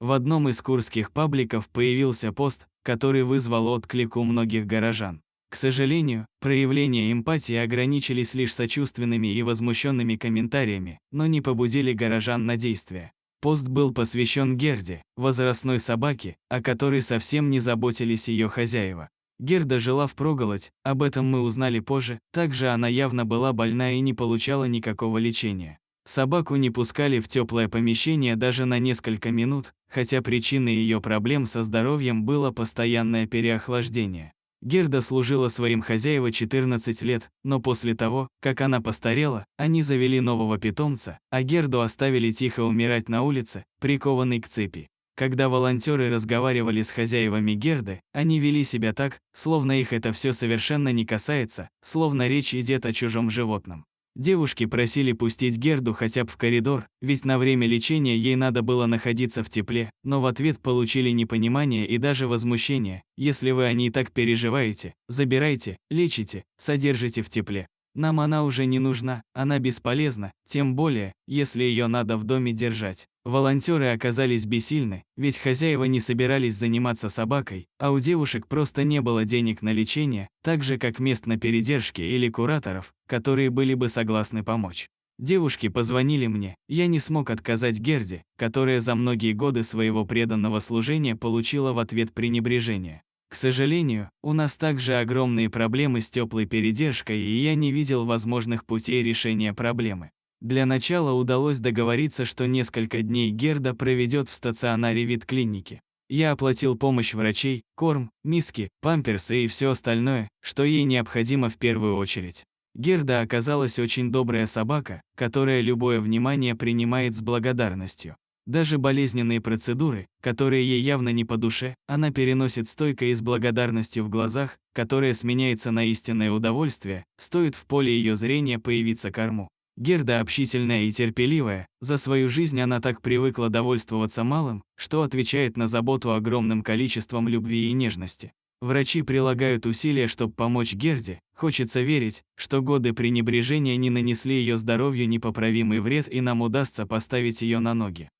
В одном из курских пабликов появился пост, который вызвал отклик у многих горожан. К сожалению, проявления эмпатии ограничились лишь сочувственными и возмущенными комментариями, но не побудили горожан на действия. Пост был посвящен Герде, возрастной собаке, о которой совсем не заботились ее хозяева. Герда жила впроголодь, об этом мы узнали позже, также она явно была больна и не получала никакого лечения. Собаку не пускали в теплое помещение даже на несколько минут, хотя причиной ее проблем со здоровьем было постоянное переохлаждение. Герда служила своим хозяевам 14 лет, но после того, как она постарела, они завели нового питомца, а Герду оставили тихо умирать на улице, прикованной к цепи. Когда волонтеры разговаривали с хозяевами Герды, они вели себя так, словно их это все совершенно не касается, словно речь идет о чужом животном. Девушки просили пустить Герду хотя бы в коридор, ведь на время лечения ей надо было находиться в тепле, но в ответ получили непонимание и даже возмущение. Если вы о ней так переживаете, забирайте, лечите, содержите в тепле. Нам она уже не нужна, она бесполезна, тем более, если ее надо в доме держать. Волонтеры оказались бессильны, ведь хозяева не собирались заниматься собакой, а у девушек просто не было денег на лечение, так же как мест на передержке или кураторов, которые были бы согласны помочь. Девушки позвонили мне, я не смог отказать Герде, которая за многие годы своего преданного служения получила в ответ пренебрежение. К сожалению, у нас также огромные проблемы с теплой передержкой, и я не видел возможных путей решения проблемы. Для начала удалось договориться, что несколько дней Герда проведет в стационаре ветклиники. Я оплатил помощь врачей, корм, миски, памперсы и все остальное, что ей необходимо в первую очередь. Герда оказалась очень добрая собака, которая любое внимание принимает с благодарностью. Даже болезненные процедуры, которые ей явно не по душе, она переносит стойко и с благодарностью в глазах, которая сменяется на истинное удовольствие, стоит в поле ее зрения появиться корму. Герда общительная и терпеливая, за свою жизнь она так привыкла довольствоваться малым, что отвечает на заботу огромным количеством любви и нежности. Врачи прилагают усилия, чтобы помочь Герде, хочется верить, что годы пренебрежения не нанесли ее здоровью непоправимый вред и нам удастся поставить ее на ноги.